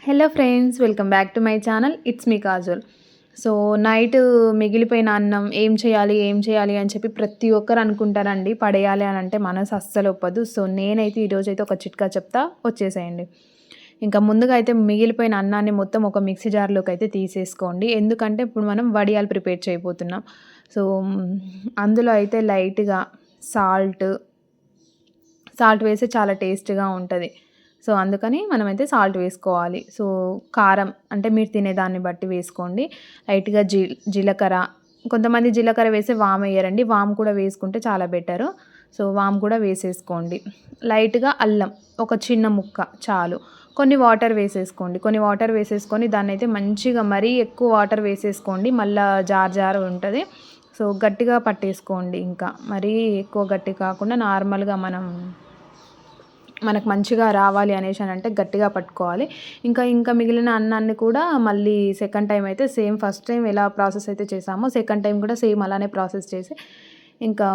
Hello friends, welcome back to my channel. It's me Kajol. So night మిగిలిపోయిన అన్నం ఏం చేయాలి అని చెప్పి ప్రతి ఒక్కరు అనుకుంటారండి. పడేయాలి అని అంటే మనసు అస్సలు ఒప్పదు. సో నేనైతే ఈరోజైతే ఒక చిట్కా చెప్తా, వచ్చేసేయండి. ఇంకా ముందుగా అయితే మిగిలిపోయిన అన్నాన్ని మొత్తం ఒక మిక్సీ జార్లోకి అయితే తీసేసుకోండి. ఎందుకంటే ఇప్పుడు మనం వడియాలు ప్రిపేర్ చేయబోతున్నాం. సో అందులో అయితే లైట్గా సాల్ట్ సాల్ట్ వేస్తే చాలా టేస్ట్‌గా ఉంటది. సో అందుకని మనమైతే సాల్ట్ వేసుకోవాలి. సో కారం అంటే మీరు తినేదాన్ని బట్టి వేసుకోండి. లైట్‌గా జీలకర్ర, కొంతమంది జీలకర్ర వేసి వామెయ్యరండి. వాము కూడా వేసుకుంటే చాలా బెటరు. సో వాము కూడా వేసేసుకోండి. లైట్‌గా అల్లం ఒక చిన్న ముక్క చాలు. కొన్ని వాటర్ వేసేసుకోండి. కొన్ని వాటర్ వేసేసుకొని దాన్నైతే మంచిగా మరీ ఎక్కువ వాటర్ వేసేసుకోండి. మళ్ళా జార్ జారు ఉంటది. సో గట్టిగా పట్టేసుకోండి. ఇంకా మరీ ఎక్కువ గట్టి కాకుండా నార్మల్‌గా మనకు మంచిగా రావాలి అనేసనంటే గట్టిగా పట్టుకోవాలి. ఇంకా మిగిలిన అన్నాన్ని కూడా మళ్ళీ సెకండ్ టైమ్ అయితే సేమ్ ఫస్ట్ టైం ఎలా ప్రాసెస్ అయితే చేసామో సెకండ్ టైం కూడా సేమ్ అలానే ప్రాసెస్ చేసి ఇంకా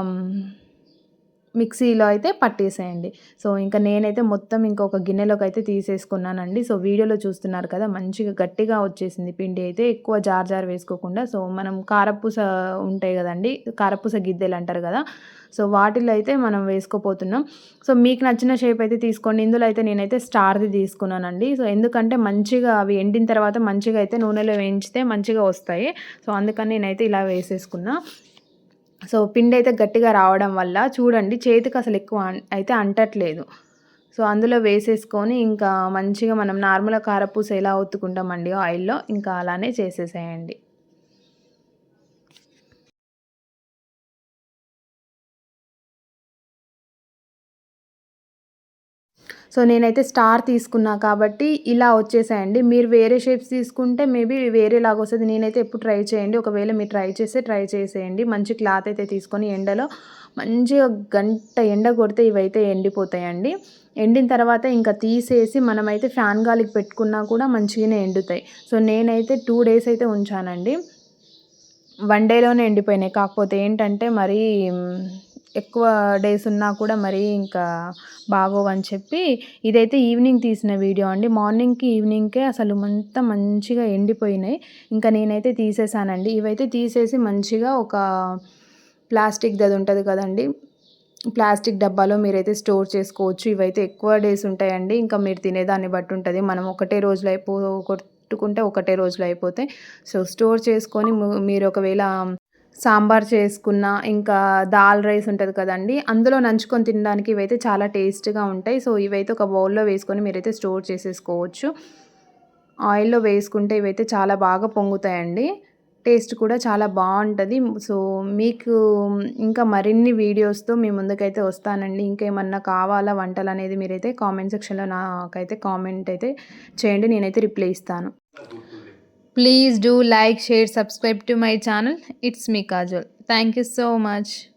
మిక్సీలో అయితే పట్టేసేయండి. సో ఇంకా నేనైతే మొత్తం ఇంకొక గిన్నెలోకి అయితే తీసేసుకున్నానండి. సో వీడియోలో చూస్తున్నారు కదా, మంచిగా గట్టిగా వచ్చేసింది పిండి అయితే. ఎక్కువ జార్ వేసుకోకుండా. సో మనం కారపూస ఉంటాయి కదండీ, కారపూస గిద్దెలు అంటారు కదా, సో వాటిలో అయితే మనం వేసుకోపోతున్నాం. సో మీకు నచ్చిన షేప్ అయితే తీసుకోండి. ఇందులో అయితే నేనైతే స్టార్‌ది తీసుకున్నానండి. సో ఎందుకంటే మంచిగా అవి ఎండిన తర్వాత మంచిగా అయితే నూనెలో వేయించితే మంచిగా వస్తాయి. సో అందుకని నేనైతే ఇలా వేసేసుకున్నా. సో పిండైతే గట్టిగా రావడం వల్ల చూడండి చేతికి అసలు ఎక్కువ అయితే అంటట్లేదు. సో అందులో వేసేసుకొని ఇంకా మంచిగా మనం నార్మల్‌గా కారపూస ఎలా ఒత్తుకుంటామండి ఆయిల్‌లో, ఇంకా అలానే చేసేసేయండి. సో నేనైతే స్టార్ తీసుకున్నా కాబట్టి ఇలా వచ్చేసాయండి. మీరు వేరే షేప్స్ తీసుకుంటే మేబీ వేరేలాగా వస్తది. నేనైతే ఎప్పుడు ట్రై చేయండి. ఒకవేళ మీరు ట్రై చేస్తే ట్రై చేసేయండి. మంచి క్లాత్ అయితే తీసుకొని ఎండలో మంచిగా గంట ఎండ కొడితే ఇవైతే ఎండిపోతాయండి. ఎండిన తర్వాత ఇంకా తీసేసి మనమైతే ఫ్యాన్ గాలికి పెట్టుకున్నా కూడా మంచిగానే ఎండుతాయి. సో నేనైతే 2 డేస్ అయితే ఉంచానండి. 1 డేలోనే ఎండిపోయినాయి. కాకపోతే ఏంటంటే మరీ ఎక్కువ డేస్ ఉన్నా కూడా మరీ ఇంకా బాగోవని చెప్పి ఇదైతే ఈవినింగ్ తీసిన వీడియో అండి. మార్నింగ్‌కి, ఈవినింగ్‌కే అసలు మంచిగా ఎండిపోయినాయి. ఇంకా నేనైతే తీసేసానండి. ఇవైతే తీసేసి మంచిగా ఒక ప్లాస్టిక్‌ది అది ఉంటది కదండీ, ప్లాస్టిక్ డబ్బాలో మీరైతే స్టోర్ చేసుకోవచ్చు. ఇవైతే ఎక్కువ డేస్ ఉంటాయండి. ఇంకా మీరు తినేదాన్ని బట్టి ఉంటది. మనం ఒకటే రోజులో కొట్టుకుంటే ఒకటే రోజులో అయిపోతాయి. సో స్టోర్ చేసుకొని మీరు ఒకవేళ సాంబార్ చేసుకున్న, ఇంకా దాల్ రైస్ ఉంటది కదండీ, అందులో నంచుకొని తినడానికి ఇవైతే చాలా టేస్ట్‌గా ఉంటాయి. సో ఇవైతే ఒక బౌల్‌లో వేసుకొని మీరైతే స్టోర్ చేసేసుకోవచ్చు. ఆయిల్‌లో వేసుకుంటే ఇవైతే చాలా బాగా పొంగుతాయండి. టేస్ట్ కూడా చాలా బావుంటది. సో మీకు ఇంకా మరిన్ని వీడియోస్‌తో మీ ముందుకైతే వస్తానండి. ఇంకేమన్నా కావాలా వంటలనేది మీరైతే కామెంట్ సెక్షన్‌లో నాకైతే కామెంట్ అయితే చేయండి. నేనైతే రిప్లై ఇస్తాను. Please do like, share, subscribe to my channel. It's me Kajol. Thank you so much.